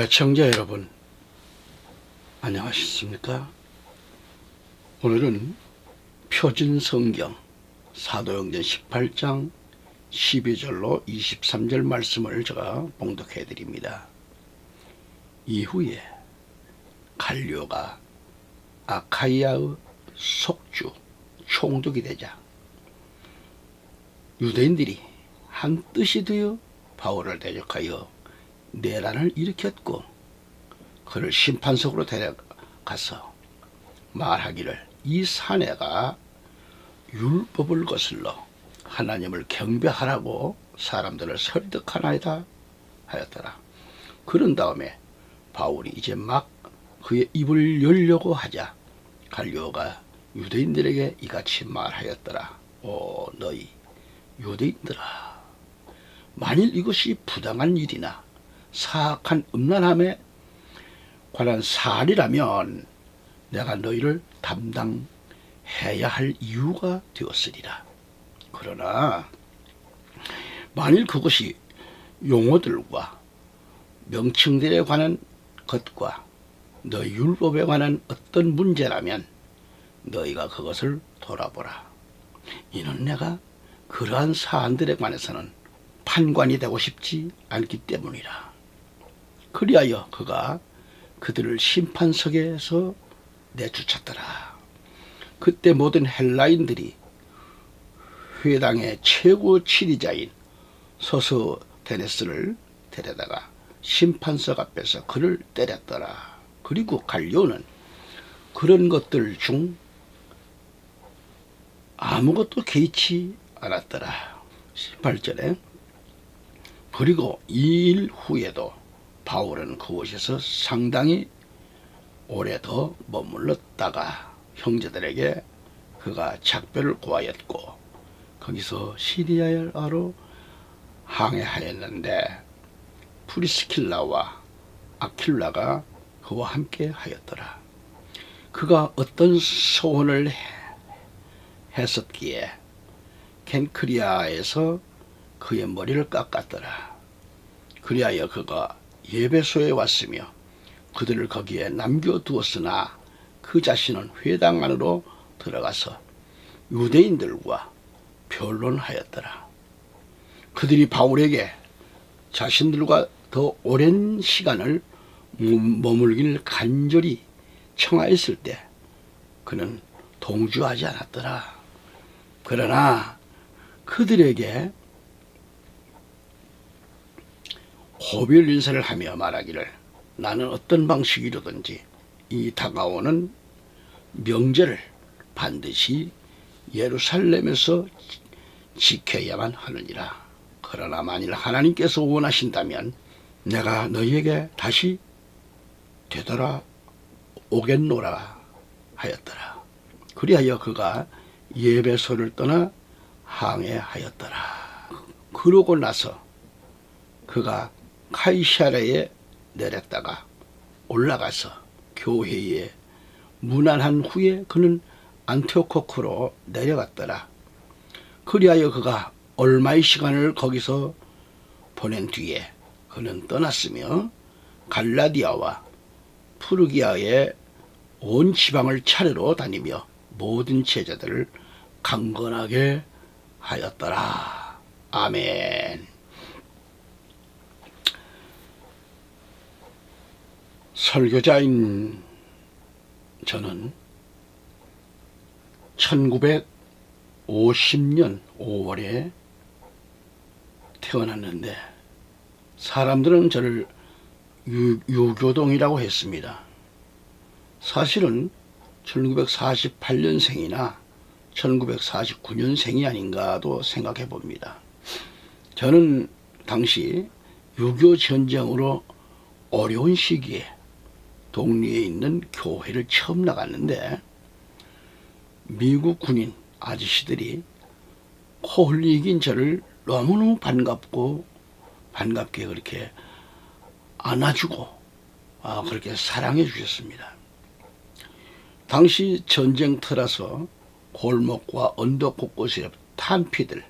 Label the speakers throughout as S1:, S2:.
S1: 청자 여러분, 안녕하셨습니까? 오늘은 표준성경 사도행전 18장 12절로 23절 말씀을 제가 봉독해 드립니다. 이후에 갈료가 아카이아의 속주 총독이 되자 유대인들이 한 뜻이 되어 바울을 대적하여 내란을 일으켰고, 그를 심판석으로 데려가서 말하기를 이 사내가 율법을 거슬러 하나님을 경배하라고 사람들을 설득하나이다 하였더라. 그런 다음에 바울이 이제 막 그의 입을 열려고 하자 갈리오가 유대인들에게 이같이 말하였더라. 오 너희 유대인들아, 만일 이것이 부당한 일이나 사악한 음란함에 관한 사안이라면 내가 너희를 담당해야 할 이유가 되었으리라. 그러나 만일 그것이 용어들과 명칭들에 관한 것과 너희 율법에 관한 어떤 문제라면 너희가 그것을 돌아보라. 이는 내가 그러한 사안들에 관해서는 판관이 되고 싶지 않기 때문이라. 그리하여 그가 그들을 심판석에서 내쫓았더라. 그때 모든 헬라인들이 회당의 최고 지리자인 소스테네스를 데려다가 심판석 앞에서 그를 때렸더라. 그리고 갈리오는 그런 것들 중 아무것도 개의치 않았더라. 18절에 그리고 2일 후에도 바울은 그곳에서 상당히 오래 더 머물렀다가 형제들에게 그가 작별을 고하였고 거기서 시리아로 항해하였는데 프리스킬라와 아킬라가 그와 함께 하였더라. 그가 어떤 소원을 했었기에 켄크리아에서 그의 머리를 깎았더라. 그리하여 그가 예배소에 왔으며 그들을 거기에 남겨두었으나 그 자신은 회당 안으로 들어가서 유대인들과 변론하였더라. 그들이 바울에게 자신들과 더 오랜 시간을 머물길 간절히 청하였을 때 그는 동조하지 않았더라. 그러나 그들에게 고별 인사를 하며 말하기를 나는 어떤 방식이로든지 이 다가오는 명제를 반드시 예루살렘에서 지켜야만 하느니라. 그러나 만일 하나님께서 원하신다면 내가 너희에게 다시 되돌아오겠노라 하였더라. 그리하여 그가 예배소를 떠나 항해하였더라. 그러고 나서 그가 카이사랴에 내렸다가 올라가서 교회에 문안한 후에 그는 안티오코크로 내려갔더라. 그리하여 그가 얼마의 시간을 거기서 보낸 뒤에 그는 떠났으며 갈라디아와 프르기아의 온 지방을 차례로 다니며 모든 제자들을 강건하게 하였더라. 아멘. 설교자인 저는 1950년 5월에 태어났는데 사람들은 저를 유교동이라고 했습니다. 사실은 1948년생이나 1949년생이 아닌가도 생각해 봅니다. 저는 당시 6.25 전쟁으로 어려운 시기에 동리에 있는 교회를 처음 나갔는데 미국 군인 아저씨들이 코 흘리긴 저를 너무너무 반갑게 그렇게 안아주고 그렇게 사랑해 주셨습니다. 당시 전쟁터라서 골목과 언덕 곳곳에 탄피들,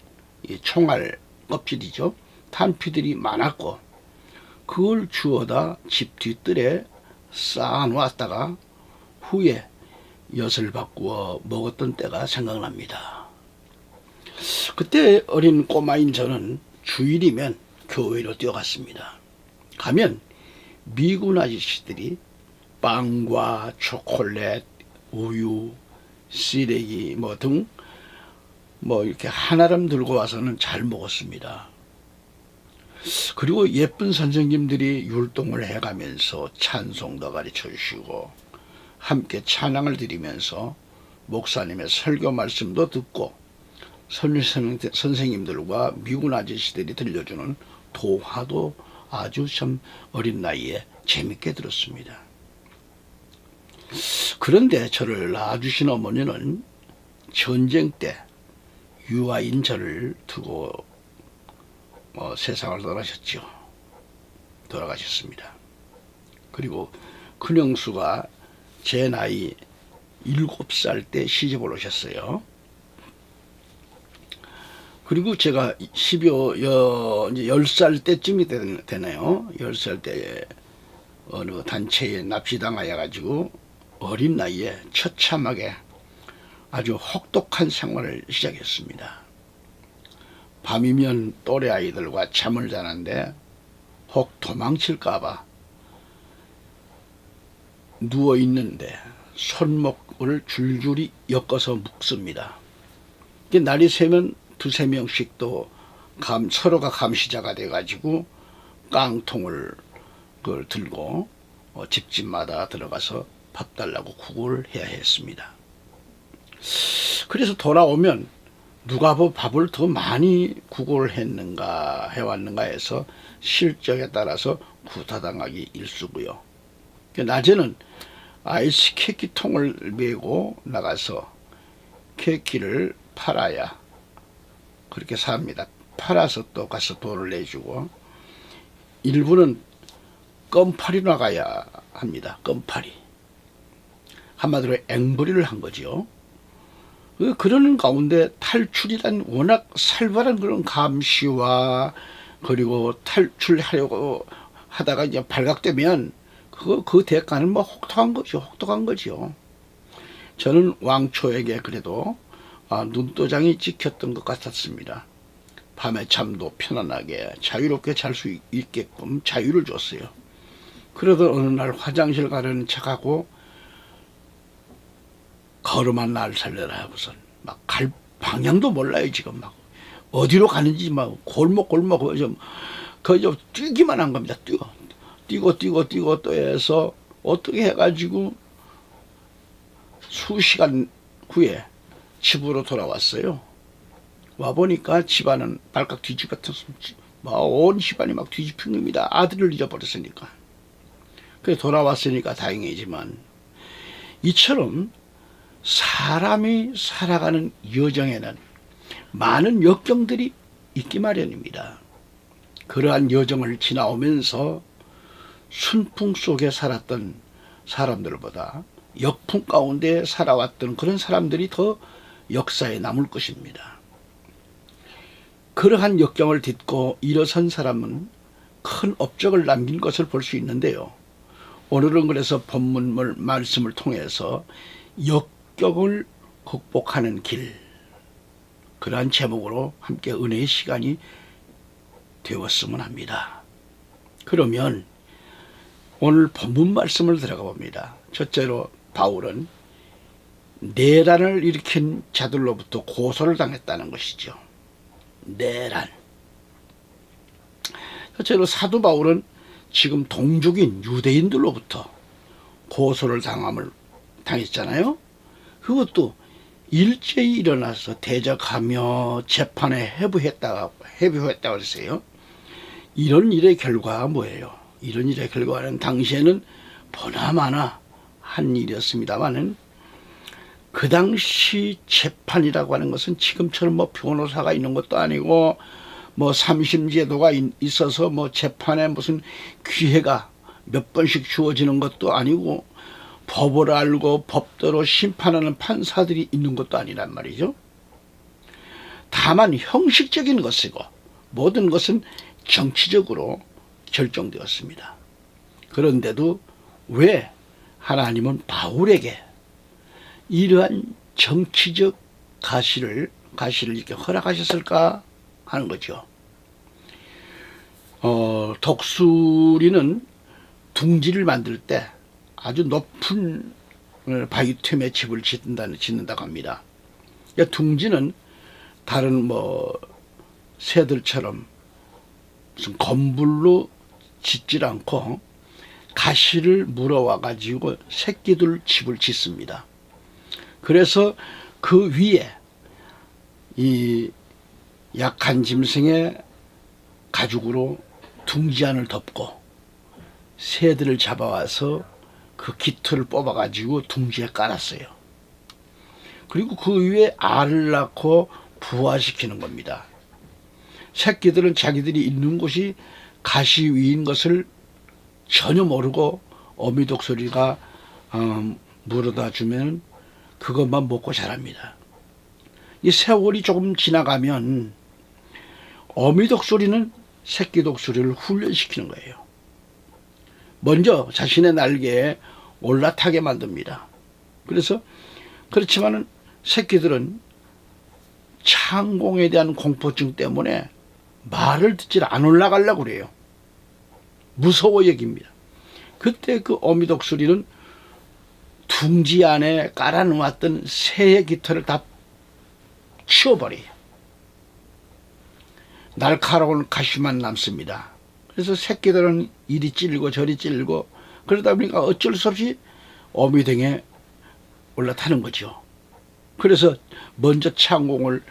S1: 이 총알 껍질이죠. 탄피들이 많았고 그걸 주워다 집 뒤뜰에 쌓아놓았다가 후에 엿을 바꾸어 먹었던 때가 생각납니다. 그때 어린 꼬마인 저는 주일이면 교회로 뛰어갔습니다. 가면 미군 아저씨들이 빵과 초콜릿, 우유, 시래기 등 이렇게 한아름 들고 와서는 잘 먹었습니다. 그리고 예쁜 선생님들이 율동을 해가면서 찬송도 가르쳐 주시고 함께 찬양을 드리면서 목사님의 설교 말씀도 듣고 선생님들과 미군 아저씨들이 들려주는 도화도 아주 참 어린 나이에 재밌게 들었습니다. 그런데 저를 낳아주신 어머니는 전쟁 때 유아인 저를 두고 세상을 돌아가셨습니다. 그리고 큰형수가 제 나이 7살 때 시집을 오셨어요. 그리고 제가 10살 때쯤이 되네요. 10살 때 어느 단체에 납치당하여가지고 어린 나이에 처참하게 아주 혹독한 생활을 시작했습니다. 밤이면 또래 아이들과 잠을 자는데 혹 도망칠까봐 누워있는데 손목을 줄줄이 엮어서 묶습니다. 날이 새면 두세 명씩 또 서로가 감시자가 돼가지고 깡통을 들고 집집마다 들어가서 밥 달라고 구걸을 해야 했습니다. 그래서 돌아오면 누가 밥을 더 많이 구걸을 해왔는가 해서 실적에 따라서 구타당하기 일쑤고요. 낮에는 아이스 케이크통을 메고 나가서 케이크를 팔아야 그렇게 삽니다. 팔아서 또 가서 돈을 내주고 일부는 껌팔이 나가야 합니다. 껌팔이. 한마디로 앵벌이를 한 거죠. 그러는 가운데 탈출이란 워낙 살벌한 그런 감시와 그리고 탈출하려고 하다가 이제 발각되면 그 대가는 혹독한 거죠. 저는 왕초에게 그래도 눈도장이 찍혔던 것 같았습니다. 밤에 잠도 편안하게 자유롭게 잘 수 있게끔 자유를 줬어요. 그러던 어느 날 화장실 가려는 척하고 걸음한 날 살려라 하고선 갈 방향도 몰라요. 지금 어디로 가는지 골목 거의 뛰기만 한 겁니다. 뛰고 또 해서 어떻게 해가지고 수시간 후에 집으로 돌아왔어요. 와보니까 집안은 발칵 뒤집어졌습니다. 온 집안이 뒤집힌 겁니다. 아들을 잊어버렸으니까. 그래 돌아왔으니까 다행이지만 이처럼 사람이 살아가는 여정에는 많은 역경들이 있기 마련입니다. 그러한 여정을 지나오면서 순풍 속에 살았던 사람들보다 역풍 가운데 살아왔던 그런 사람들이 더 역사에 남을 것입니다. 그러한 역경을 딛고 일어선 사람은 큰 업적을 남긴 것을 볼 수 있는데요. 오늘은 그래서 본문 말씀을 통해서 역경을 극복하는 길, 그러한 제목으로 함께 은혜의 시간이 되었으면 합니다. 그러면 오늘 본문 말씀을 들어가 봅니다. 첫째로 바울은 내란을 일으킨 자들로부터 고소를 당했다는 것이죠. 내란. 첫째로 사도 바울은 지금 동족인 유대인들로부터 고소를 당했잖아요. 그것도 일제히 일어나서 대적하며 재판에 회부했다고 했어요. 이런 일의 결과가 뭐예요? 이런 일의 결과는 당시에는 보나마나 한 일이었습니다만은 그 당시 재판이라고 하는 것은 지금처럼 변호사가 있는 것도 아니고 삼심제도가 있어서 재판에 무슨 기회가 몇 번씩 주어지는 것도 아니고 법을 알고 법대로 심판하는 판사들이 있는 것도 아니란 말이죠. 다만 형식적인 것이고 모든 것은 정치적으로 결정되었습니다. 그런데도 왜 하나님은 바울에게 이러한 정치적 가시를 이렇게 허락하셨을까 하는 거죠. 독수리는 둥지를 만들 때 아주 높은 바위틈에 집을 짓는다고 합니다. 그러니까 둥지는 다른 새들처럼 무슨 건물로 짓질 않고 가시를 물어와 가지고 새끼들 집을 짓습니다. 그래서 그 위에 이 약한 짐승의 가죽으로 둥지 안을 덮고 새들을 잡아와서 그 깃털을 뽑아가지고 둥지에 깔았어요. 그리고 그 위에 알을 낳고 부화시키는 겁니다. 새끼들은 자기들이 있는 곳이 가시 위인 것을 전혀 모르고 어미독수리가 물어다 주면 그것만 먹고 자랍니다. 이 세월이 조금 지나가면 어미독수리는 새끼독수리를 훈련시키는 거예요. 먼저 자신의 날개에 올라타게 만듭니다. 그렇지만은 새끼들은 창공에 대한 공포증 때문에 말을 듣질 안 올라가려고 그래요. 무서워 여깁니다. 그때 그 어미독수리는 둥지 안에 깔아놓았던 새의 깃털을 다 치워버려요. 날카로운 가시만 남습니다. 그래서 새끼들은 이리 찔리고 저리 찔리고 그러다 보니까 어쩔 수 없이 어미등에 올라타는 거죠. 그래서 먼저 창공을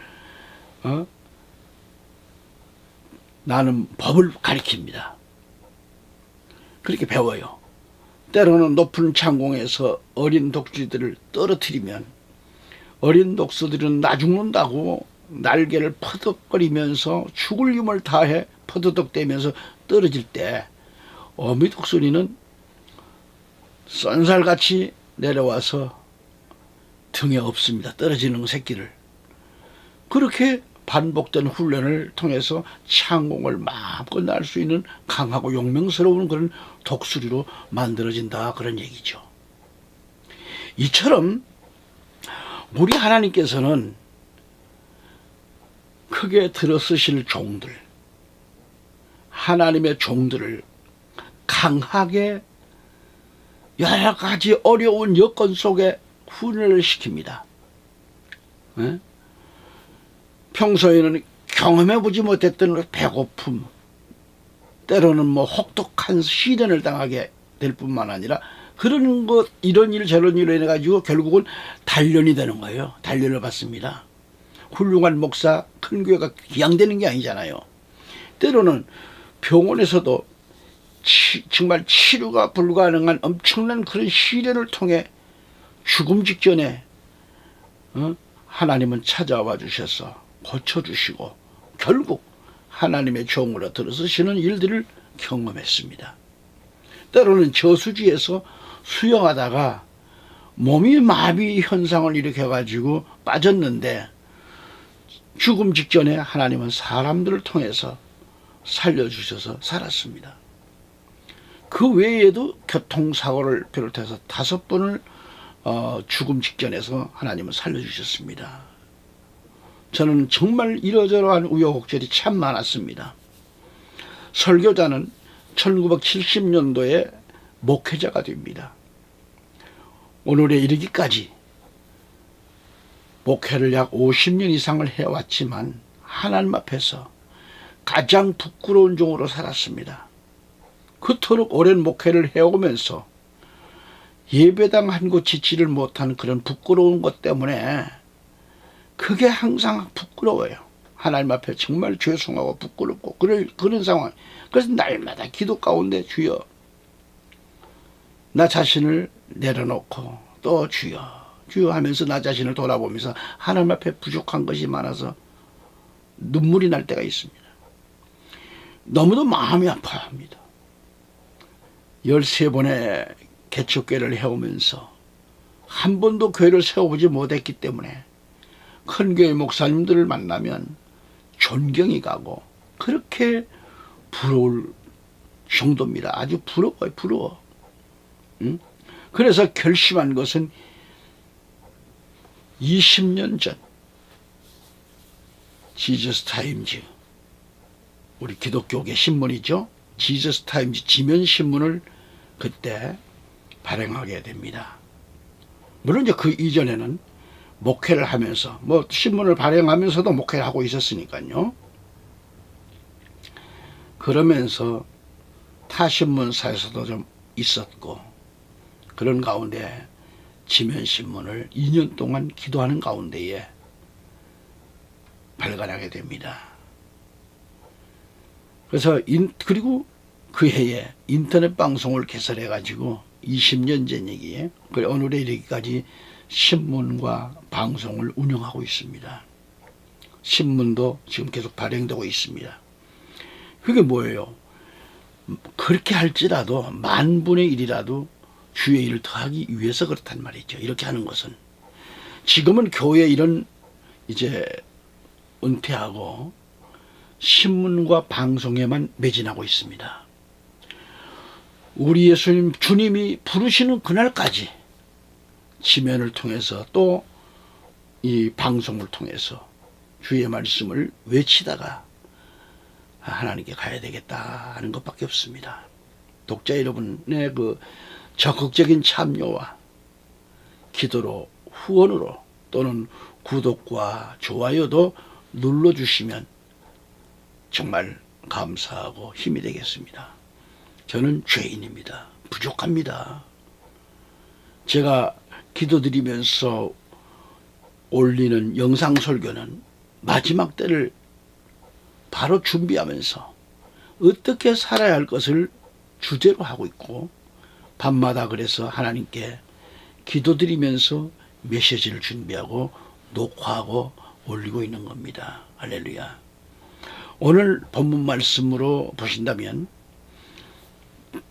S1: 나는 법을 가리킵니다. 그렇게 배워요. 때로는 높은 창공에서 어린 독수리들을 떨어뜨리면 어린 독수리들은 나 죽는다고 날개를 퍼덕거리면서 죽을 힘을 다해 퍼드덕대면서 떨어질 때 어미 독수리는 쏜살같이 내려와서 등에 업습니다. 떨어지는 새끼를. 그렇게 반복된 훈련을 통해서 창공을 마음껏 날 수 있는 강하고 용맹스러운 그런 독수리로 만들어진다 그런 얘기죠. 이처럼 우리 하나님께서는 크게 들어쓰실 종들, 하나님의 종들을 강하게 여러 가지 어려운 여건 속에 훈련을 시킵니다. 네? 평소에는 경험해보지 못했던 배고픔, 때로는 혹독한 시련을 당하게 될 뿐만 아니라 그런 것, 이런 일 저런 일로 인해가지고 결국은 단련이 되는 거예요. 단련을 받습니다. 훌륭한 목사, 큰 교회가 기양되는 게 아니잖아요. 때로는 병원에서도 정말 치료가 불가능한 엄청난 그런 시련을 통해 죽음 직전에 하나님은 찾아와 주셔서 고쳐주시고 결국 하나님의 종으로 들어서시는 일들을 경험했습니다. 때로는 저수지에서 수영하다가 몸이 마비 현상을 일으켜가지고 빠졌는데 죽음 직전에 하나님은 사람들을 통해서 살려주셔서 살았습니다. 그 외에도 교통사고를 비롯해서 5번을 죽음 직전에서 하나님은 살려주셨습니다. 저는 정말 이러저러한 우여곡절이 참 많았습니다. 설교자는 1970년도에 목회자가 됩니다. 오늘에 이르기까지 목회를 약 50년 이상을 해왔지만 하나님 앞에서 가장 부끄러운 종으로 살았습니다. 그토록 오랜 목회를 해오면서 예배당 한 곳 지지를 못한 그런 부끄러운 것 때문에 그게 항상 부끄러워요. 하나님 앞에 정말 죄송하고 부끄럽고 그런 상황. 그래서 날마다 기도 가운데 주여, 나 자신을 내려놓고 또 주여 하면서 나 자신을 돌아보면서 하나님 앞에 부족한 것이 많아서 눈물이 날 때가 있습니다. 너무도 마음이 아파합니다. 13번의 개척교회를 해오면서 한 번도 교회를 세워보지 못했기 때문에 큰 교회 목사님들을 만나면 존경이 가고 그렇게 부러울 정도입니다. 아주 부러워요, 부러워. 응? 그래서 결심한 것은 20년 전 지저스 타임즈, 우리 기독교계 신문이죠. 지저스 타임즈 지면 신문을 그때 발행하게 됩니다. 물론 이제 그 이전에는 목회를 하면서 뭐 신문을 발행하면서도 목회를 하고 있었으니까요. 그러면서 타 신문사에서도 좀 있었고, 그런 가운데 지면 신문을 2년 동안 기도하는 가운데에 발간하게 됩니다. 그래서 그리고 그 해에 인터넷 방송을 개설해 가지고 20년 전 얘기에 오늘에 이르기까지 신문과 방송을 운영하고 있습니다. 신문도 지금 계속 발행되고 있습니다. 그게 뭐예요? 그렇게 할지라도 10,000분의 1이라도 주의 일을 더하기 위해서 그렇단 말이죠. 이렇게 하는 것은. 지금은 교회 일은 이제 은퇴하고 신문과 방송에만 매진하고 있습니다. 우리 예수님 주님이 부르시는 그날까지 지면을 통해서 또 이 방송을 통해서 주의 말씀을 외치다가 하나님께 가야 되겠다 하는 것밖에 없습니다. 독자 여러분의 그 적극적인 참여와 기도로, 후원으로, 또는 구독과 좋아요도 눌러주시면 정말 감사하고 힘이 되겠습니다. 저는 죄인입니다. 부족합니다. 제가 기도드리면서 올리는 영상 설교는 마지막 때를 바로 준비하면서 어떻게 살아야 할 것을 주제로 하고 있고, 밤마다 그래서 하나님께 기도드리면서 메시지를 준비하고 녹화하고 올리고 있는 겁니다. 할렐루야. 오늘 본문 말씀으로 보신다면,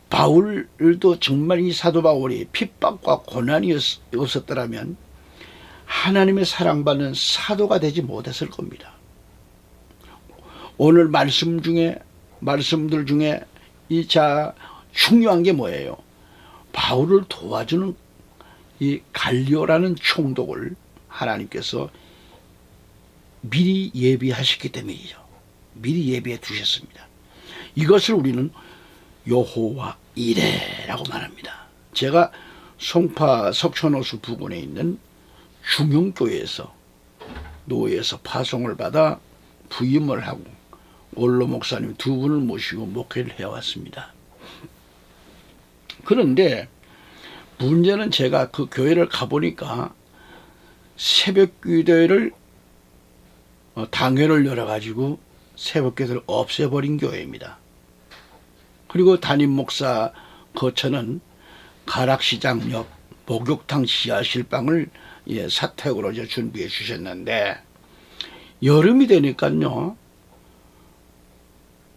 S1: 바울도 정말 이 사도 바울이 핍박과 고난이 없었더라면 하나님의 사랑받는 사도가 되지 못했을 겁니다. 오늘 말씀들 중에 중요한 게 뭐예요? 바울을 도와주는 이 갈리오라는 총독을 하나님께서 미리 예비하셨기 때문이죠. 미리 예비해 두셨습니다. 이것을 우리는 여호와 이레라고 말합니다. 제가 송파 석촌호수 부근에 있는 중용교회에서 노예에서 파송을 받아 부임을 하고 원로 목사님 2분을 모시고 목회를 해왔습니다. 그런데 문제는 제가 그 교회를 가보니까 새벽 기도회를 당회를 열어가지고 새벽 기도를 없애버린 교회입니다. 그리고 담임 목사 거처는 가락시장 옆 목욕탕 지하실방을 사택으로 준비해 주셨는데, 여름이 되니까요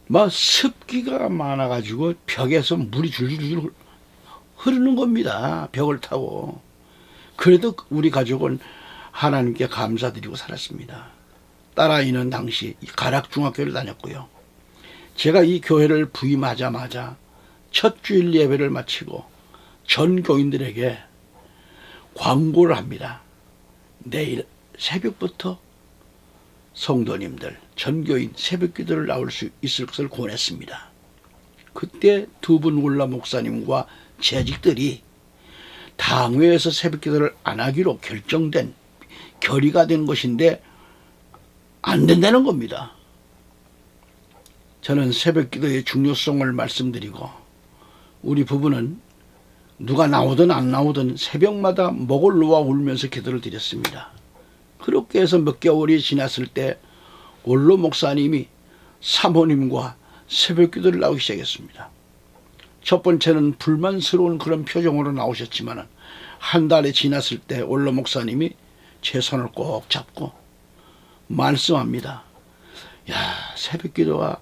S1: 막 습기가 많아가지고 벽에서 물이 줄줄줄 흐르는 겁니다. 벽을 타고. 그래도 우리 가족은 하나님께 감사드리고 살았습니다. 딸아이는 당시 가락중학교를 다녔고요. 제가 이 교회를 부임하자마자 첫 주일 예배를 마치고 전 교인들에게 광고를 합니다. 내일 새벽부터 성도님들, 전교인 새벽 기도를 나올 수 있을 것을 권했습니다. 그때 2분 원로 목사님과 재직들이 당회에서 새벽 기도를 안 하기로 결의가 된 것인데 안 된다는 겁니다. 저는 새벽 기도의 중요성을 말씀드리고, 우리 부부는 누가 나오든 안 나오든 새벽마다 목을 놓아 울면서 기도를 드렸습니다. 그렇게 해서 몇 개월이 지났을 때 원로 목사님이 사모님과 새벽 기도를 나오기 시작했습니다. 첫 번째는 불만스러운 그런 표정으로 나오셨지만 한 달이 지났을 때 원로 목사님이 제 손을 꼭 잡고 말씀합니다. 야, 새벽 기도가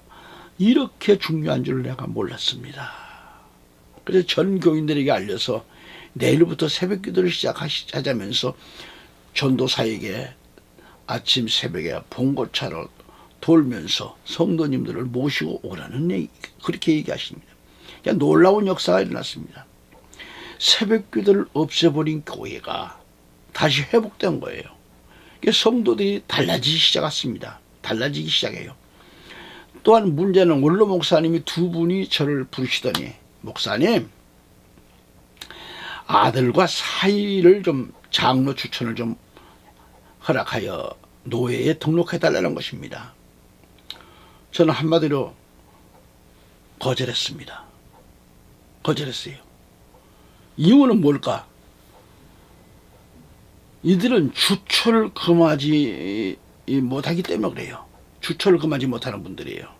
S1: 이렇게 중요한 줄 내가 몰랐습니다. 그래서 전 교인들에게 알려서 내일부터 새벽 기도를 시작하자면서 전도사에게 아침 새벽에 봉고차로 돌면서 성도님들을 모시고 오라는 그렇게 얘기하십니다. 그냥 놀라운 역사가 일어났습니다. 새벽기도를 없애버린 교회가 다시 회복된 거예요. 성도들이 달라지기 시작했습니다. 달라지기 시작해요. 또한 문제는 원로 목사님이 두 분이 저를 부르시더니, 목사님, 아들과 사위를 좀 장로 추천을 좀 허락하여 노예에 등록해달라는 것입니다. 저는 한마디로 거절했습니다. 거절했어요. 이유는 뭘까? 이들은 주초를 금하지 못하기 때문에 그래요. 주초를 금하지 못하는 분들이에요.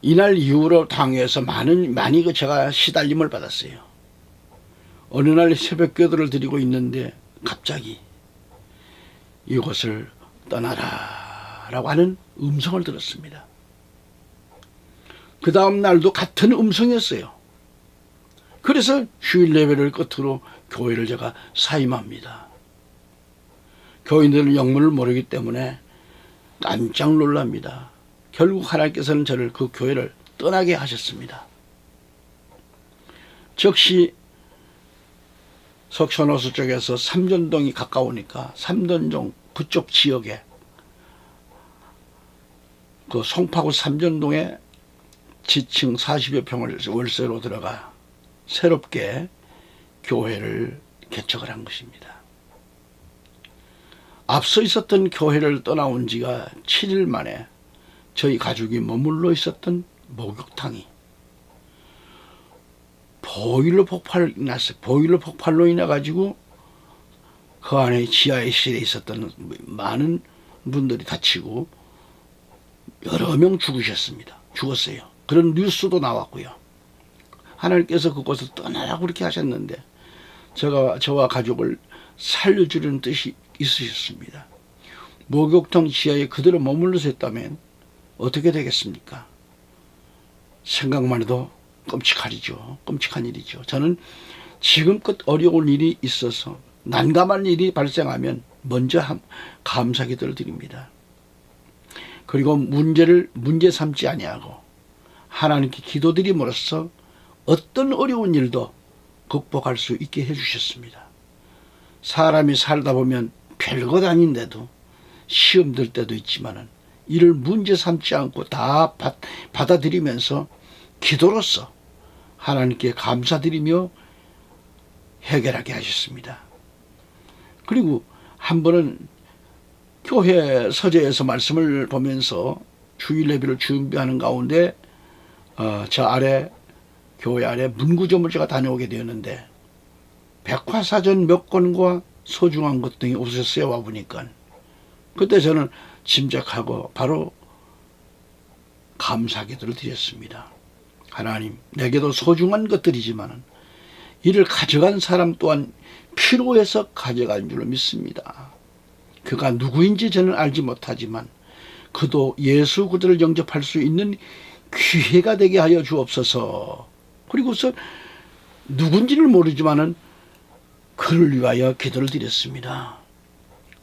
S1: 이날 이후로 당회에서 많이 제가 시달림을 받았어요. 어느 날 새벽기도를 드리고 있는데 갑자기 이곳을 떠나라 라고 하는 음성을 들었습니다. 그 다음 날도 같은 음성이었어요. 그래서 주일 예배를 끝으로 교회를 제가 사임합니다. 교인들은 영문을 모르기 때문에 깜짝 놀랍니다. 결국 하나님께서는 저를 그 교회를 떠나게 하셨습니다. 즉시 석촌호수 쪽에서 삼전동이 가까우니까 삼전동 그쪽 지역에 그 송파구 삼전동에 지층 40여 평을 월세로 들어가 새롭게 교회를 개척을 한 것입니다. 앞서 있었던 교회를 떠나온 지가 7일 만에 저희 가족이 머물러 있었던 목욕탕이 보일러 폭발로 인해 가지고 그 안에 지하실에 있었던 많은 분들이 다치고 여러 명 죽었어요. 그런 뉴스도 나왔고요. 하나님께서 그곳을 떠나라고 그렇게 하셨는데 저와 가족을 살려주려는 뜻이 있으셨습니다. 목욕탕 지하에 그대로 머물러서 했다면 어떻게 되겠습니까? 생각만 해도 끔찍한 일이죠. 저는 지금껏 어려운 일이 있어서 난감한 일이 발생하면 먼저 감사기도를 드립니다. 그리고 문제 삼지 아니하고 하나님께 기도드림으로써 어떤 어려운 일도 극복할 수 있게 해주셨습니다. 사람이 살다 보면 별것 아닌데도 시험 들 때도 있지만은 이를 문제 삼지 않고 다 받아들이면서 기도로서 하나님께 감사드리며 해결하게 하셨습니다. 그리고 한 번은 교회 서재에서 말씀을 보면서 주일 예배를 준비하는 가운데 교회 아래 문구점을 제가 다녀오게 되었는데 백화사전 몇 권과 소중한 것 등이 없었어요. 와보니까 그때 저는 짐작하고 바로 감사기도를 드렸습니다. 하나님, 내게도 소중한 것들이지만 이를 가져간 사람 또한 필요해서 가져간 줄로 믿습니다. 그가 누구인지 저는 알지 못하지만 그도 예수 그리스도를 영접할 수 있는 기회가 되게 하여 주옵소서. 그리고서 누군지를 모르지만은 그를 위하여 기도를 드렸습니다.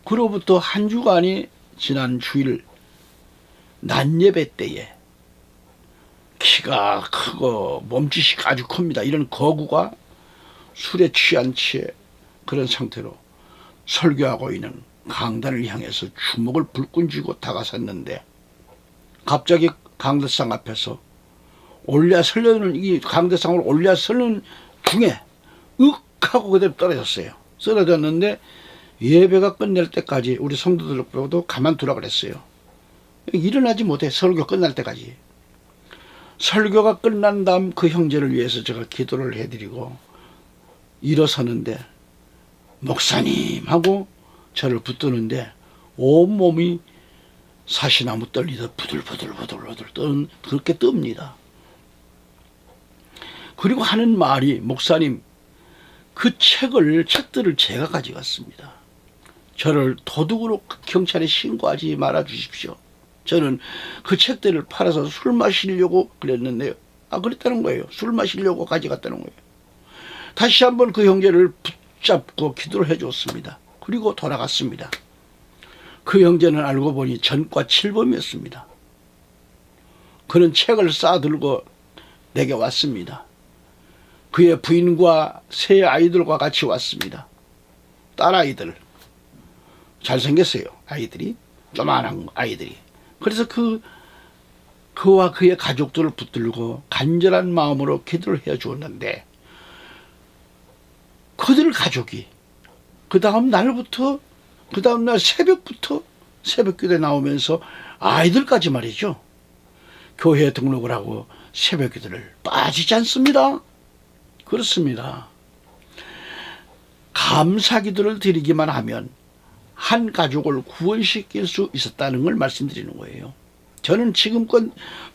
S1: 그로부터 한 주간이 지난 주일 낮 예배 때에 키가 크고 몸짓이 아주 큽니다. 이런 거구가 술에 취한 채 그런 상태로 설교하고 있는 강단을 향해서 주먹을 불끈 쥐고 다가섰는데 갑자기 강대상 앞에서 이 강대상을 올려 서는 중에 윽 하고 그대로 떨어졌어요. 쓰러졌는데 예배가 끝날 때까지 우리 성도들도 가만두라 그랬어요. 일어나지 못해. 설교 끝날 때까지. 설교가 끝난 다음 그 형제를 위해서 제가 기도를 해드리고 일어서는데 목사님 하고 저를 붙드는데 온몸이 사시나무 떨리듯 부들부들 그렇게 뜹니다. 그리고 하는 말이 목사님 그 책들을 제가 가져갔습니다. 저를 도둑으로 경찰에 신고하지 말아 주십시오. 저는 그 책들을 팔아서 술 마시려고 그랬는데요. 그랬다는 거예요. 술 마시려고 가져갔다는 거예요. 다시 한번 그 형제를 붙잡고 기도를 해줬습니다. 그리고 돌아갔습니다. 그 형제는 알고 보니 전과 7범이었습니다. 그런 책을 싸들고 내게 왔습니다. 그의 부인과 세 아이들과 같이 왔습니다. 딸아이들. 잘생겼어요. 아이들이. 조만한 아이들이. 그래서 그와 그의 가족들을 붙들고 간절한 마음으로 기도를 해 주었는데, 그들 가족이 그 다음 날부터, 그 다음 날 새벽부터 새벽 기도에 나오면서 아이들까지 말이죠, 교회에 등록을 하고 새벽 기도를 빠지지 않습니다. 그렇습니다. 감사 기도를 드리기만 하면 한 가족을 구원시킬 수 있었다는 걸 말씀드리는 거예요. 저는 지금껏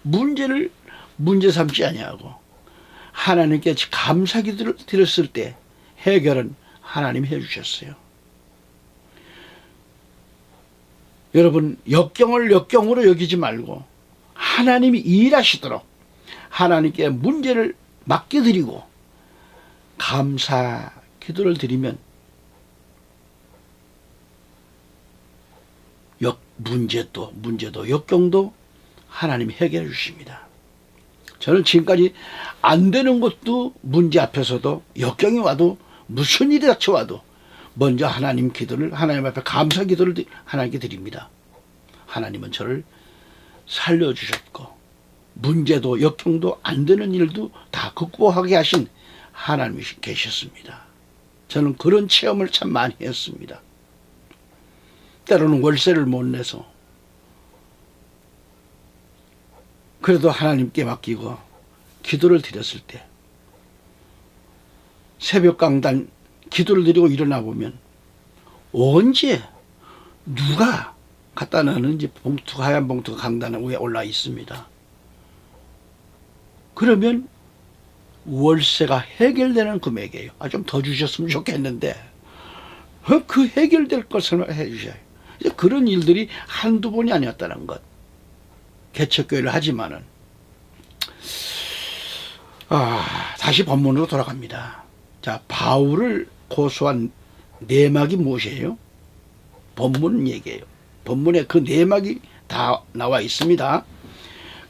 S1: 문제를 문제 삼지 아니하고 하나님께 감사 기도를 드렸을 때 해결은 하나님이 해주셨어요. 여러분, 역경을 역경으로 여기지 말고 하나님이 일하시도록 하나님께 문제를 맡겨드리고 감사 기도를 드리면 문제도 역경도 하나님이 해결해 주십니다. 저는 지금까지 안 되는 것도 문제 앞에서도 역경이 와도 무슨 일이 닥쳐와도 먼저 하나님 앞에 감사 기도를 하나님께 드립니다. 하나님은 저를 살려주셨고 문제도 역경도 안 되는 일도 다 극복하게 하신 하나님이 계셨습니다. 저는 그런 체험을 참 많이 했습니다. 때로는 월세를 못 내서 그래도 하나님께 맡기고 기도를 드렸을 때 새벽 강단 기도를 드리고 일어나 보면 언제 누가 갖다 놨는지 하얀 봉투가 강단 위에 올라 있습니다. 그러면 월세가 해결되는 금액이에요. 좀 더 주셨으면 좋겠는데 그 해결될 것을 해주셔요. 그런 일들이 한두 번이 아니었다는 것. 개척교회를 하지만은 다시 본문으로 돌아갑니다. 자, 바울을 고소한 내막이 무엇이에요? 본문 얘기예요. 본문에 그 내막이 다 나와 있습니다.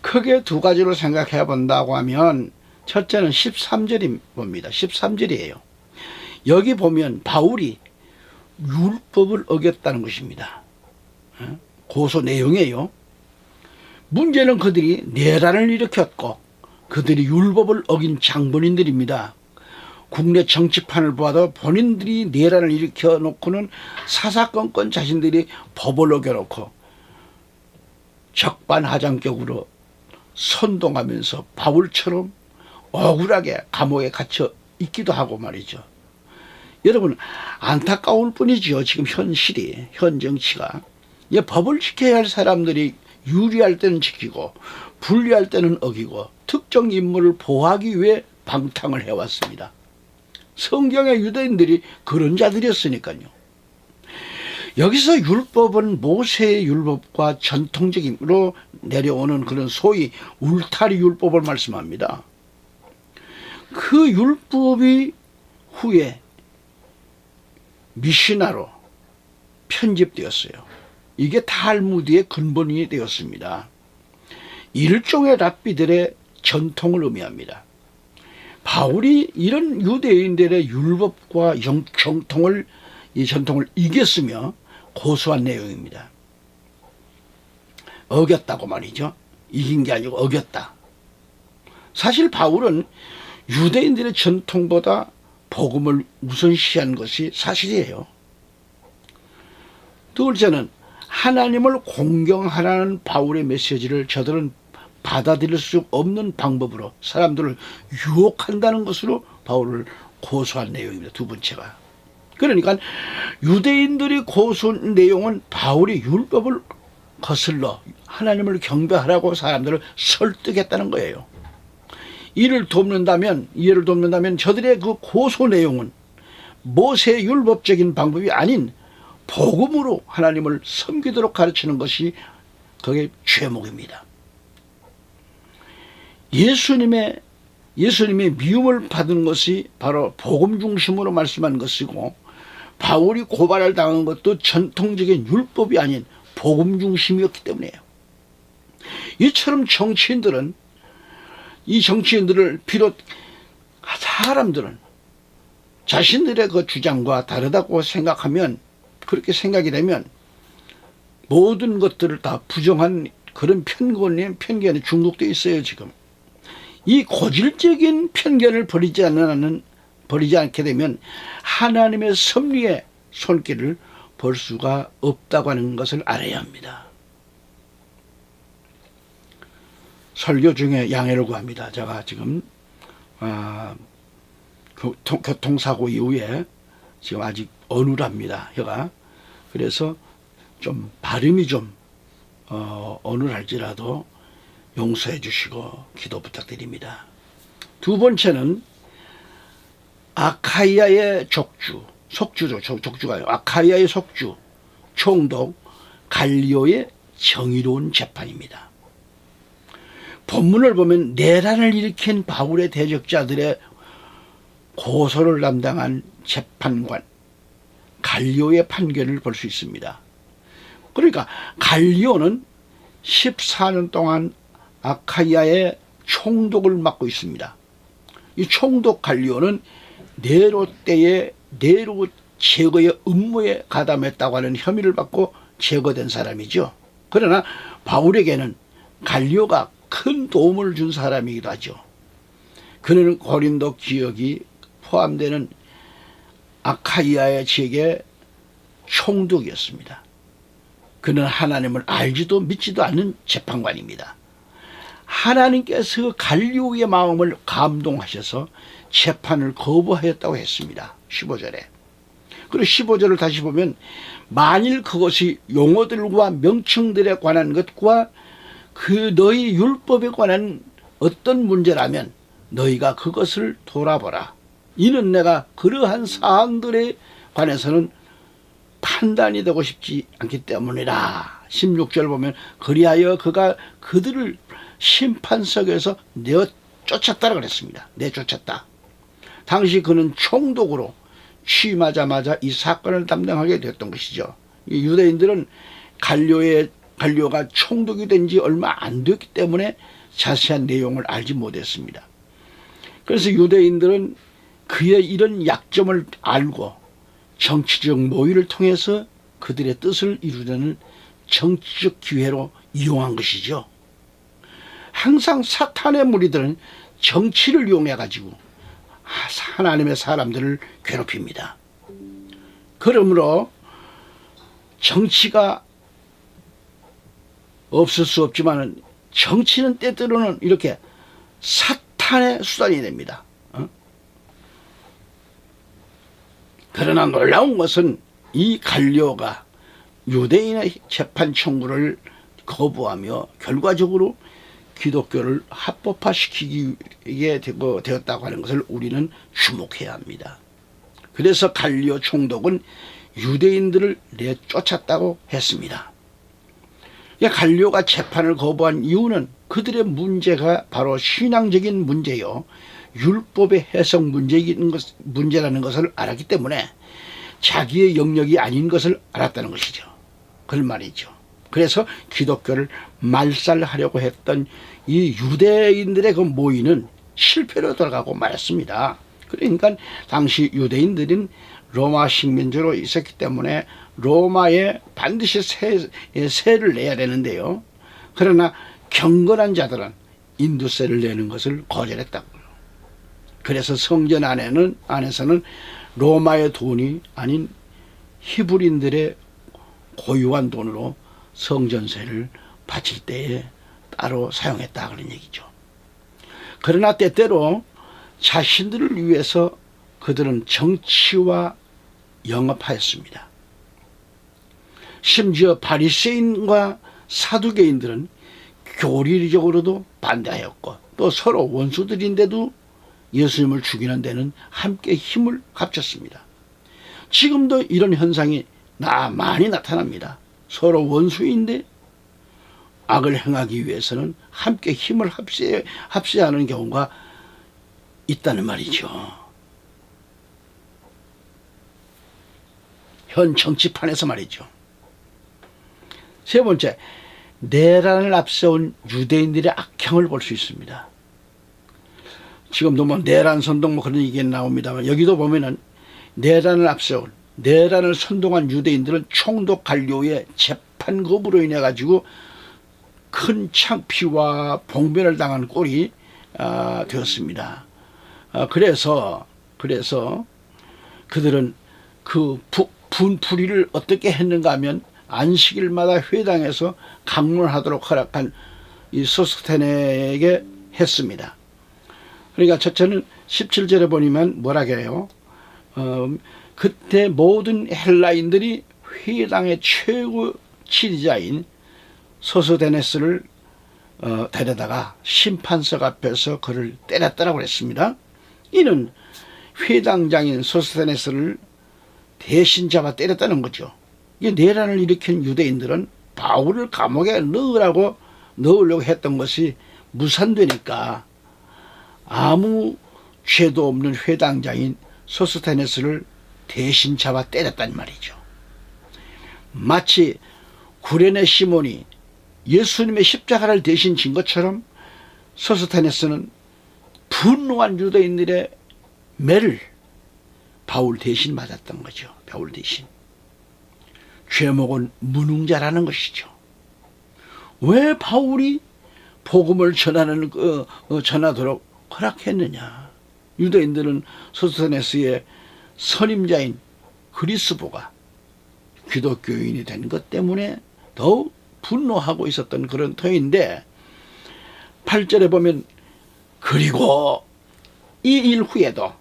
S1: 크게 두 가지로 생각해 본다고 하면 첫째는 13절이 봅니다. 13절이에요. 여기 보면 바울이 율법을 어겼다는 것입니다. 고소 내용이에요. 문제는 그들이 내란을 일으켰고 그들이 율법을 어긴 장본인들입니다. 국내 정치판을 보아도 본인들이 내란을 일으켜 놓고는 사사건건 자신들이 법을 어겨놓고 적반하장격으로 선동하면서 바울처럼 억울하게 감옥에 갇혀 있기도 하고 말이죠. 여러분, 안타까울 뿐이지요. 지금 현 정치가 법을 지켜야 할 사람들이 유리할 때는 지키고 불리할 때는 어기고 특정 인물을 보호하기 위해 방탕을 해왔습니다. 성경의 유대인들이 그런 자들이었으니까요. 여기서 율법은 모세의 율법과 전통적으로 내려오는 그런 소위 울타리 율법을 말씀합니다. 그 율법이 후에 미시나로 편집되었어요. 이게 탈무드의 근본이 되었습니다. 일종의 랍비들의 전통을 의미합니다. 바울이 이런 유대인들의 율법과 이 전통을 이겼으며 고소한 내용입니다. 어겼다고 말이죠. 이긴 게 아니고 어겼다. 사실 바울은 유대인들의 전통보다 복음을 우선시한 것이 사실이에요. 둘째는 하나님을 공경하라는 바울의 메시지를 저들은 받아들일 수 없는 방법으로 사람들을 유혹한다는 것으로 바울을 고소한 내용입니다. 두 번째가. 그러니까 유대인들이 고소한 내용은 바울이 율법을 거슬러 하나님을 경배하라고 사람들을 설득했다는 거예요. 이해를 돕는다면 저들의 그 고소 내용은 모세의 율법적인 방법이 아닌 복음으로 하나님을 섬기도록 가르치는 것이 그게 죄목입니다. 예수님의 미움을 받은 것이 바로 복음 중심으로 말씀한 것이고 바울이 고발을 당한 것도 전통적인 율법이 아닌 복음 중심이었기 때문이에요. 이처럼 정치인들은, 이 정치인들을 비롯 사람들은 자신들의 그 주장과 다르다고 생각하면, 그렇게 생각이 되면 모든 것들을 다 부정한 그런 편견에 중독되어 있어요. 지금 이 고질적인 편견을 버리지 않게 되면 하나님의 섭리의 손길을 볼 수가 없다고 하는 것을 알아야 합니다. 설교 중에 양해를 구합니다. 제가 지금 교통사고 이후에 지금 아직 어눌합니다, 혀가. 그래서 좀 발음이 좀 어눌할지라도 용서해 주시고 기도 부탁드립니다. 두 번째는 아카이아의 속주가요. 아카이아의 속주, 총독 갈리오의 정의로운 재판입니다. 본문을 보면 내란을 일으킨 바울의 대적자들의 고소를 담당한 재판관 갈리오의 판결을 볼 수 있습니다. 그러니까 갈리오는 14년 동안 아카이아의 총독을 맡고 있습니다. 이 총독 갈리오는 네로 때의 네로 제거의 음모에 가담했다고 하는 혐의를 받고 제거된 사람이죠. 그러나 바울에게는 갈리오가 큰 도움을 준 사람이기도 하죠. 그는 고린도 지역이 포함되는 아카이아의 지역의 총독이었습니다. 그는 하나님을 알지도 믿지도 않는 재판관입니다. 하나님께서 갈리오의 마음을 감동하셔서 재판을 거부하였다고 했습니다. 15절에. 그리고 15절을 다시 보면 만일 그것이 용어들과 명칭들에 관한 것과 그 너희 율법에 관한 어떤 문제라면 너희가 그것을 돌아보라. 이는 내가 그러한 사항들에 관해서는 판단이 되고 싶지 않기 때문이라. 16절 보면 그리하여 그가 그들을 심판석에서 내쫓았다고 그랬습니다. 내쫓았다. 당시 그는 총독으로 취임하자마자 이 사건을 담당하게 됐던 것이죠. 유대인들은 갈리오가 총독이 된 지 얼마 안 됐기 때문에 자세한 내용을 알지 못했습니다. 그래서 유대인들은 그의 이런 약점을 알고 정치적 모의를 통해서 그들의 뜻을 이루려는 정치적 기회로 이용한 것이죠. 항상 사탄의 무리들은 정치를 이용해 가지고 하나님의 사람들을 괴롭힙니다. 그러므로 정치가 없을 수 없지만 정치는 때때로는 이렇게 사탄의 수단이 됩니다. 그러나 놀라운 것은 이 갈리오가 유대인의 재판 청구를 거부하며 결과적으로 기독교를 합법화시키게 되었다고 하는 것을 우리는 주목해야 합니다. 그래서 갈리오 총독은 유대인들을 내쫓았다고 했습니다. 갈리오가 재판을 거부한 이유는 그들의 문제가 바로 신앙적인 문제요, 율법의 해석 문제라는 것을 알았기 때문에 자기의 영역이 아닌 것을 알았다는 것이죠. 그 말이죠. 그래서 기독교를 말살하려고 했던 이 유대인들의 그 모의는 실패로 돌아가고 말았습니다. 그러니까 당시 유대인들은 로마 식민지로 있었기 때문에 로마에 반드시 세를 내야 되는데요. 그러나 경건한 자들은 인두세를 내는 것을 거절했다고요. 그래서 성전 안에서는 로마의 돈이 아닌 히브리인들의 고유한 돈으로 성전세를 바칠 때에 따로 사용했다 그런 얘기죠. 그러나 때때로 자신들을 위해서 그들은 정치와 영업하였습니다. 심지어 바리새인과 사두개인들은 교리적으로도 반대하였고 또 서로 원수들인데도 예수님을 죽이는 데는 함께 힘을 합쳤습니다. 지금도 이런 현상이 많이 나타납니다. 서로 원수인데 악을 행하기 위해서는 함께 힘을 합세하는 경우가 있다는 말이죠. 현 정치판에서 말이죠. 세 번째, 내란을 앞세운 유대인들의 악행을 볼 수 있습니다. 지금도 뭐 내란 선동 뭐 그런 얘기가 나옵니다만, 여기도 보면은 내란을 앞세운, 내란을 선동한 유대인들은 총독 갈료의 재판 거부로 인해 가지고 큰 창피와 봉변을 당한 꼴이 되었습니다. 그래서 그들은 그 분풀이를 어떻게 했는가 하면, 안식일마다 회당에서 강론하도록 허락한 이 소스테네에게 했습니다. 그러니까 첫째는 17절에 보니면 뭐라 그래요? 그때 모든 헬라인들이 회당의 최고 지리자인 소스테네스를 데려다가 심판석 앞에서 그를 때렸다라고 했습니다. 이는 회당장인 소스테네스를 대신 잡아 때렸다는 거죠. 이 내란을 일으킨 유대인들은 바울을 감옥에 넣으려고 했던 것이 무산되니까 아무 죄도 없는 회당장인 소스테네스를 대신 잡아 때렸단 말이죠. 마치 구레네 시몬이 예수님의 십자가를 대신 진 것처럼 소스테네스는 분노한 유대인들의 매를 바울 대신 맞았던 거죠. 바울 대신. 죄목은 무능자라는 것이죠. 왜 바울이 복음을 전하도록 허락했느냐? 유대인들은 소스테네스의 선임자인 그리스보가 기독교인이 된 것 때문에 더욱 분노하고 있었던 그런 터인데, 8절에 보면 그리고 이 일 후에도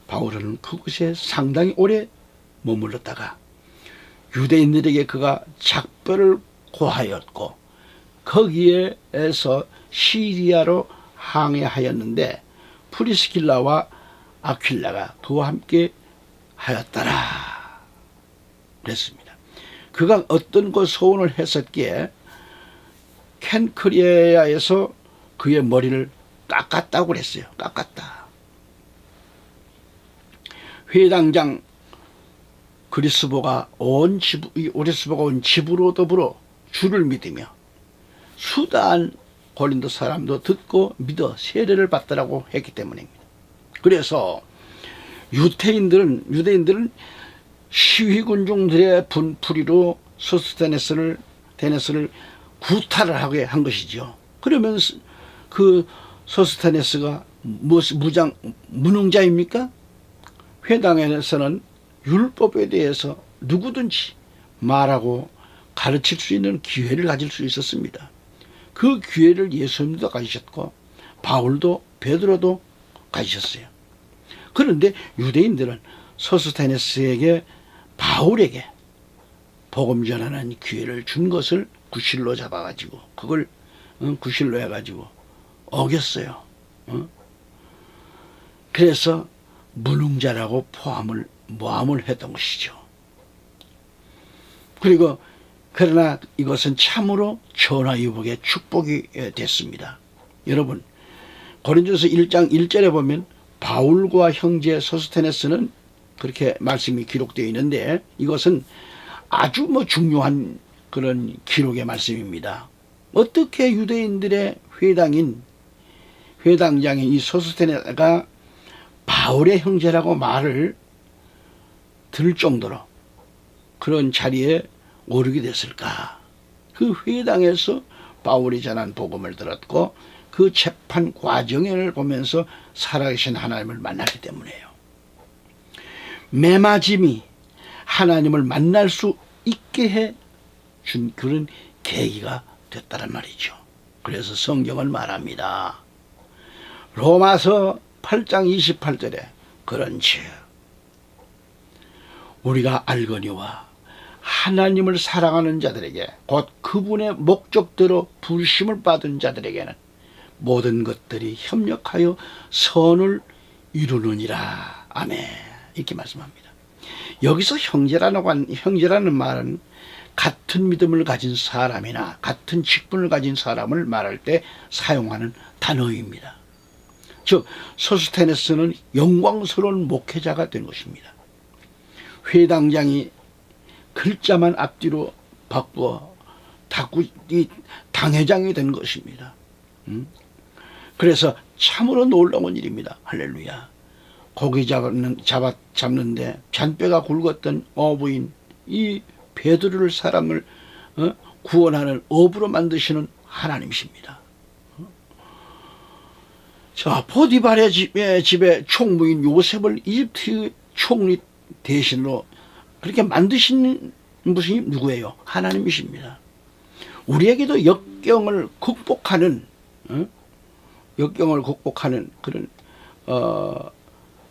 S1: 바울은 그곳에 상당히 오래 머물렀다가 유대인들에게 그가 작별을 고하였고 거기에서 시리아로 항해하였는데 프리스킬라와 아퀴라가 그와 함께 하였더라 그랬습니다. 그가 어떤 그 소원을 했었기에 켄크리아에서 그의 머리를 깎았다고 그랬어요. 깎았다. 회당장 그리스보가 온 집으로 더불어 주를 믿으며 수다한 고린도 사람도 듣고 믿어 세례를 받더라고 했기 때문입니다. 그래서 유대인들은 시위군중들의 분풀이로 소스테네스를 구타를 하게 한 것이죠. 그러면 그 소스테네스가 무능자입니까? 회당에서는 율법에 대해서 누구든지 말하고 가르칠 수 있는 기회를 가질 수 있었습니다. 그 기회를 예수님도 가지셨고 바울도 베드로도 가지셨어요. 그런데 유대인들은 소스테네스에게 바울에게 복음 전하는 기회를 준 것을 구실로 잡아가지고 그걸 구실로 해가지고 어겼어요. 그래서 무능자라고 모함을 했던 것이죠. 그리고 그러나 이것은 참으로 전화위복의 축복이 됐습니다. 여러분, 고린도서 1장 1절에 보면 바울과 형제 소스테네스는 그렇게 말씀이 기록되어 있는데 이것은 아주 중요한 그런 기록의 말씀입니다. 어떻게 유대인들의 회당장인 이 소스테네가 바울의 형제라고 말을 들을 정도로 그런 자리에 오르게 됐을까? 그 회당에서 바울이 전한 복음을 들었고 그 재판 과정을 보면서 살아계신 하나님을 만났기 때문이에요. 매맞음이 하나님을 만날 수 있게 해준 그런 계기가 됐다란 말이죠. 그래서 성경은 말합니다. 로마서 8장 28절에 그런즉 우리가 알거니와 하나님을 사랑하는 자들에게 곧 그분의 목적대로 부르심을 받은 자들에게는 모든 것들이 협력하여 선을 이루느니라. 아멘. 이렇게 말씀합니다. 여기서 형제라는 말은 같은 믿음을 가진 사람이나 같은 직분을 가진 사람을 말할 때 사용하는 단어입니다. 즉 소스테네스는 영광스러운 목회자가 된 것입니다. 회당장이 글자만 앞뒤로 바꾸어 당회장이 된 것입니다. 그래서 참으로 놀라운 일입니다. 할렐루야. 고기 잡는데 잔뼈가 굵었던 어부인 이 베드로를 사람을 구원하는 어부로 만드시는 하나님이십니다. 자, 보디발의 집에 총무인 요셉을 이집트의 총리 대신으로 그렇게 만드신 분이 누구예요? 하나님이십니다. 우리에게도 역경을 극복하는 그런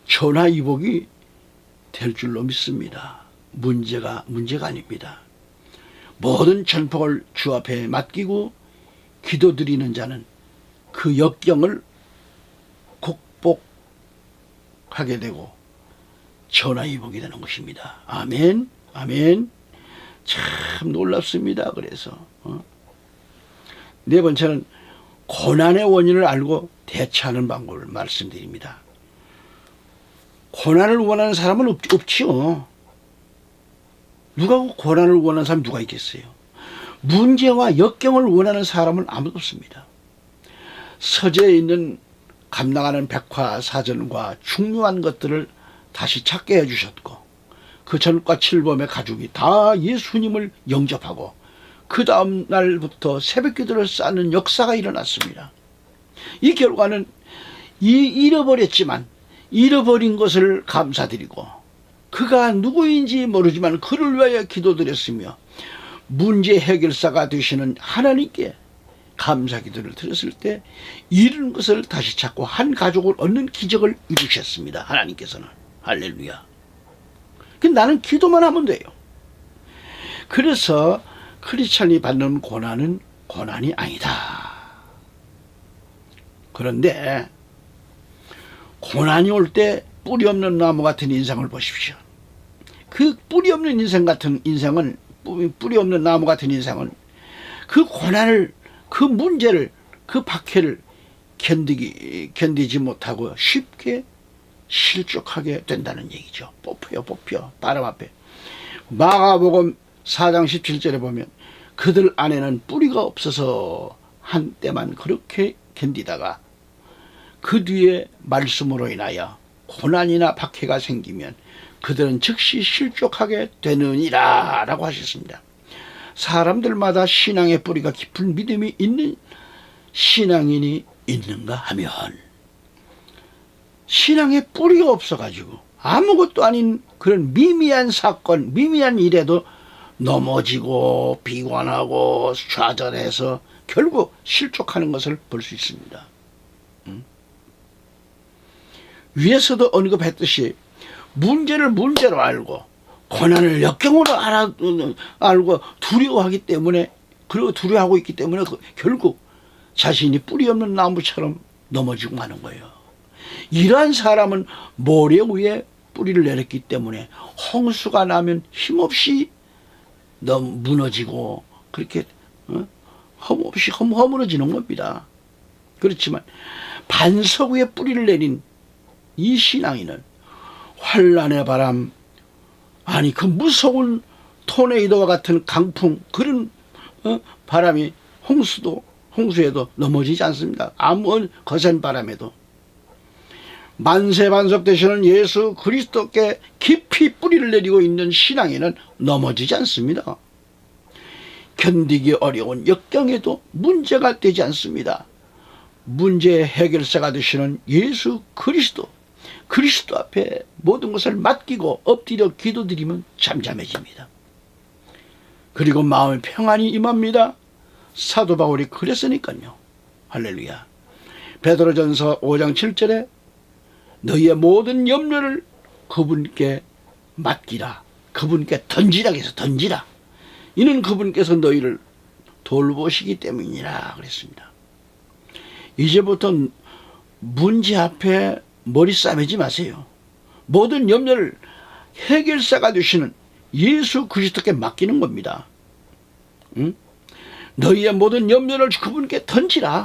S1: 전화위복이 될 줄로 믿습니다. 문제가 아닙니다. 모든 전폭을 주 앞에 맡기고 기도드리는 자는 그 역경을 극복하게 되고 전화위복이 되는 것입니다. 아멘, 아멘. 참 놀랍습니다. 그래서 네 번째는 고난의 원인을 알고 대처하는 방법을 말씀드립니다. 고난을 원하는 사람은 없지요. 누가 고난을 원하는 사람이 누가 있겠어요? 문제와 역경을 원하는 사람은 아무도 없습니다. 서재에 있는 감당하는 백화사전과 중요한 것들을 다시 찾게 해주셨고, 그 전과 7범의 가족이 다 예수님을 영접하고 그 다음 날부터 새벽기도를 쌓는 역사가 일어났습니다. 이 결과는 잃어버렸지만 잃어버린 것을 감사드리고 그가 누구인지 모르지만 그를 위하여 기도드렸으며 문제 해결사가 되시는 하나님께 감사기도를 드렸을 때 잃은 것을 다시 찾고 한 가족을 얻는 기적을 이루셨습니다. 하나님께서는. 할렐루야. 나는 기도만 하면 돼요. 그래서 크리스찬이 받는 고난은 고난이 아니다. 그런데 고난이 올 때 뿌리 없는 나무 같은 인생을 보십시오. 그 뿌리 없는 뿌리 없는 나무 같은 인생은 그 고난을, 그 문제를, 그 박해를 견디지 못하고 쉽게 실족하게 된다는 얘기죠. 뽑혀 바람 앞에. 마가복음 4장 17절에 보면 그들 안에는 뿌리가 없어서 한때만 그렇게 견디다가 그 뒤에 말씀으로 인하여 고난이나 박해가 생기면 그들은 즉시 실족하게 되느니라 라고 하셨습니다. 사람들마다 신앙의 뿌리가 깊은 믿음이 있는 신앙인이 있는가 하면 신앙의 뿌리가 없어가지고 아무것도 아닌 그런 미미한 사건, 미미한 일에도 넘어지고 비관하고 좌절해서 결국 실족하는 것을 볼 수 있습니다. 위에서도 언급했듯이 문제를 문제로 알고 고난을 역경으로 알고 두려워하기 때문에, 그리고 두려워하고 있기 때문에 결국 자신이 뿌리 없는 나무처럼 넘어지고 마는 거예요. 이러한 사람은 모래 위에 뿌리를 내렸기 때문에 홍수가 나면 힘없이 무너지고 그렇게 허물없이 허물어지는 겁니다. 그렇지만 반석 위에 뿌리를 내린 이 신앙인은 환란의 바람, 아니 그 무서운 토네이도와 같은 강풍, 그런 바람이 홍수에도 넘어지지 않습니다. 아무 거센 바람에도. 만세반석 되시는 예수 그리스도께 깊이 뿌리를 내리고 있는 신앙인은 넘어지지 않습니다. 견디기 어려운 역경에도 문제가 되지 않습니다. 문제의 해결사가 되시는 예수 그리스도 앞에 모든 것을 맡기고 엎드려 기도드리면 잠잠해집니다. 그리고 마음의 평안이 임합니다. 사도 바울이 그랬으니까요. 할렐루야. 베드로전서 5장 7절에 너희의 모든 염려를 그분께 맡기라, 그분께 던지라 해서 던지라, 이는 그분께서 너희를 돌보시기 때문이라 그랬습니다. 이제부터 문제 앞에 머리 싸매지 마세요. 모든 염려를 해결사가 되시는 예수 그리스도께 맡기는 겁니다. 너희의 모든 염려를 그분께 던지라.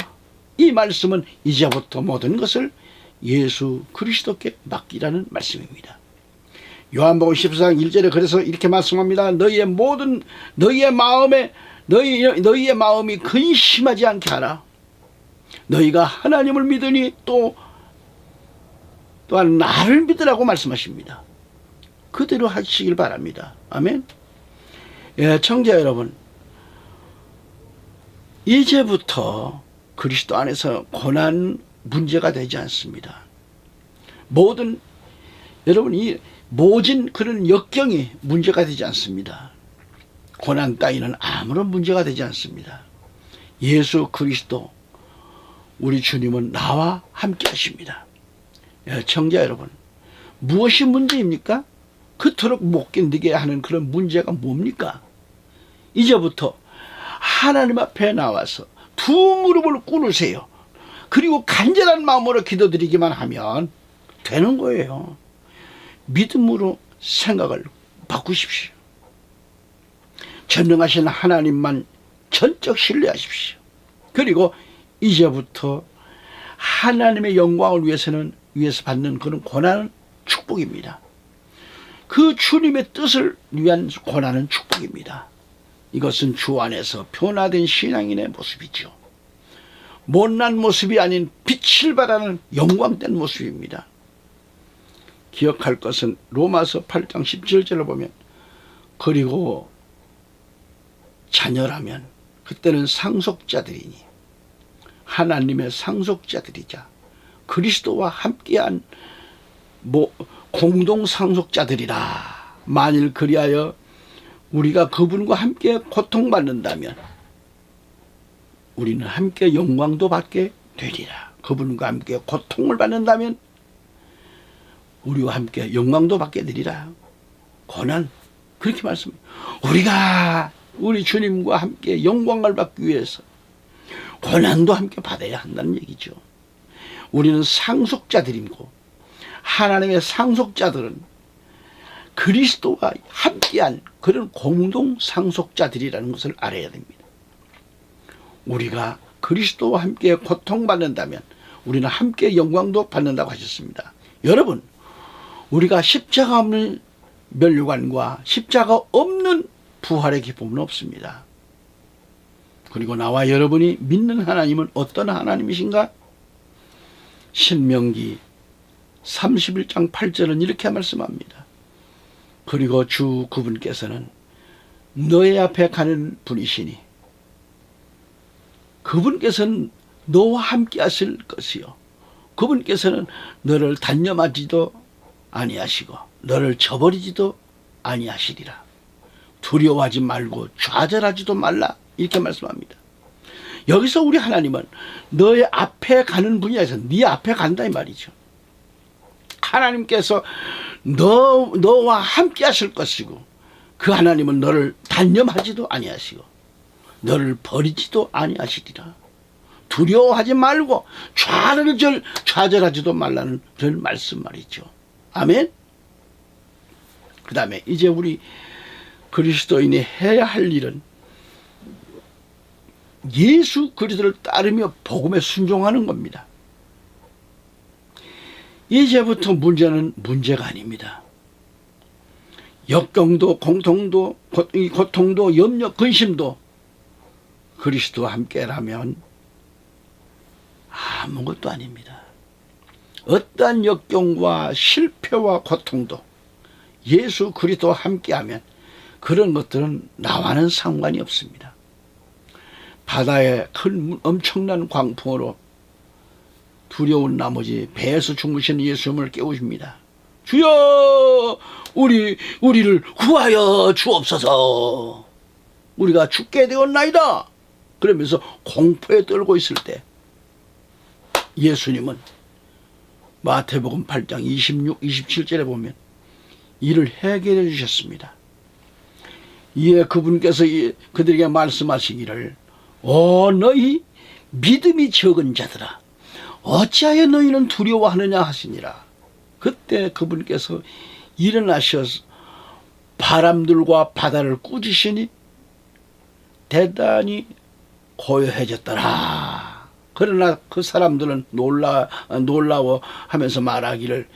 S1: 이 말씀은 이제부터 모든 것을 예수 그리스도께 맡기라는 말씀입니다. 요한복음 14장 1절에 그래서 이렇게 말씀합니다. 너희의 마음에 너희의 마음이 근심하지 않게 하라. 너희가 하나님을 믿으니 또한 나를 믿으라고 말씀하십니다. 그대로 하시길 바랍니다. 아멘. 예, 청자 여러분, 이제부터 그리스도 안에서 고난 문제가 되지 않습니다. 여러분, 모진 그런 역경이 문제가 되지 않습니다. 고난 따위는 아무런 문제가 되지 않습니다. 예수 그리스도 우리 주님은 나와 함께 하십니다. 청자 여러분, 무엇이 문제입니까? 그토록 못 견디게 하는 그런 문제가 뭡니까? 이제부터 하나님 앞에 나와서 두 무릎을 꿇으세요. 그리고 간절한 마음으로 기도드리기만 하면 되는 거예요. 믿음으로 생각을 바꾸십시오. 전능하신 하나님만 전적 신뢰하십시오. 그리고 이제부터 하나님의 영광을 위해서 받는 그런 고난은 축복입니다. 그 주님의 뜻을 위한 고난은 축복입니다. 이것은 주 안에서 변화된 신앙인의 모습이죠. 못난 모습이 아닌 빛을 발하는 영광된 모습입니다. 기억할 것은 로마서 8장 17절을 보면, 그리고 자녀라면 그때는 상속자들이니 하나님의 상속자들이자 그리스도와 함께한 공동 상속자들이라. 만일 그리하여 우리가 그분과 함께 고통받는다면 우리는 함께 영광도 받게 되리라. 그분과 함께 고통을 받는다면 우리와 함께 영광도 받게 되리라. 고난, 그렇게 말씀해요. 우리가 우리 주님과 함께 영광을 받기 위해서 고난도 함께 받아야 한다는 얘기죠. 우리는 상속자들이고 하나님의 상속자들은 그리스도와 함께한 그런 공동 상속자들이라는 것을 알아야 됩니다. 우리가 그리스도와 함께 고통받는다면 우리는 함께 영광도 받는다고 하셨습니다. 여러분, 우리가 십자가 없는 면류관과 십자가 없는 부활의 기쁨은 없습니다. 그리고 나와 여러분이 믿는 하나님은 어떤 하나님이신가? 신명기 31장 8절은 이렇게 말씀합니다. 그리고 주 그분께서는 너의 앞에 가는 분이시니 그분께서는 너와 함께 하실 것이요, 그분께서는 너를 단념하지도 아니하시고 너를 저버리지도 아니하시리라. 두려워하지 말고 좌절하지도 말라. 이렇게 말씀합니다. 여기서 우리 하나님은 너의 앞에 가는 분야에서 네 앞에 간다 이 말이죠. 하나님께서 너와 함께 하실 것이고 그 하나님은 너를 단념하지도 아니하시고 너를 버리지도 아니하시리라. 두려워하지 말고 좌절하지도 말라는 그런 말씀 말이죠. 아멘. 그 다음에 이제 우리 그리스도인이 해야 할 일은 예수 그리스도를 따르며 복음에 순종하는 겁니다. 이제부터 문제는 문제가 아닙니다. 역경도 공통도 고통도 염려 근심도 그리스도와 함께라면 아무것도 아닙니다. 어떠한 역경과 실패와 고통도 예수 그리스도와 함께하면 그런 것들은 나와는 상관이 없습니다. 바다에 큰 엄청난 광풍으로 두려운 나머지 배에서 주무시는 예수님을 깨우십니다. 주여, 우리를 구하여 주옵소서. 우리가 죽게 되었나이다. 그러면서 공포에 떨고 있을 때 예수님은 마태복음 8장 26, 27절에 보면 이를 해결해 주셨습니다. 이에 그분께서 그들에게 말씀하시기를, 너희 믿음이 적은 자들아, 어찌하여 너희는 두려워하느냐 하시니라. 그때 그분께서 일어나셔서 바람들과 바다를 꾸짖으시니 대단히 고요해졌더라. 그러나 그 사람들은 놀라워 하면서 말하기를,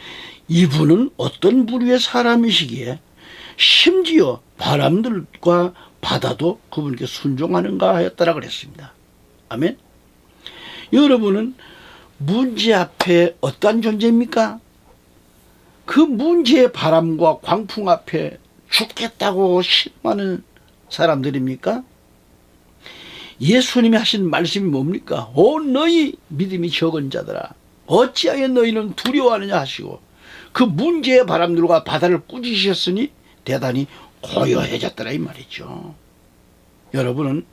S1: 이분은 어떤 부류의 사람이시기에 심지어 바람들과 바다도 그분께 순종하는가 하였더라 그랬습니다. 아멘. 여러분은 문제 앞에 어떠한 존재입니까? 그 문제의 바람과 광풍 앞에 죽겠다고 실망하는 사람들입니까? 예수님이 하신 말씀이 뭡니까? 오 너희 믿음이 적은 자들아 어찌하여 너희는 두려워하느냐 하시고 그 문제의 바람들과 바다를 꾸짖으셨으니 대단히 고요해졌더라 이 말이죠. 여러분은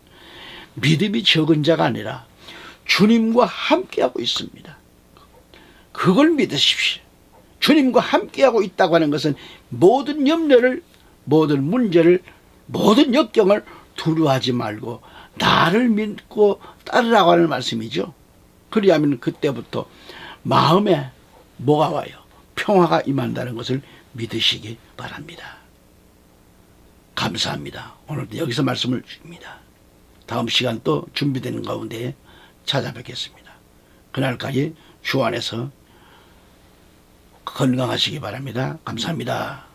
S1: 믿음이 적은 자가 아니라 주님과 함께하고 있습니다. 그걸 믿으십시오. 주님과 함께하고 있다고 하는 것은 모든 염려를, 모든 문제를, 모든 역경을 두려워하지 말고 나를 믿고 따르라고 하는 말씀이죠. 그리하면 그때부터 마음에 뭐가 와요? 평화가 임한다는 것을 믿으시기 바랍니다. 감사합니다. 오늘도 여기서 말씀을 드립니다. 다음 시간 또 준비되는 가운데 찾아뵙겠습니다. 그날까지 주 안에서 건강하시기 바랍니다. 감사합니다.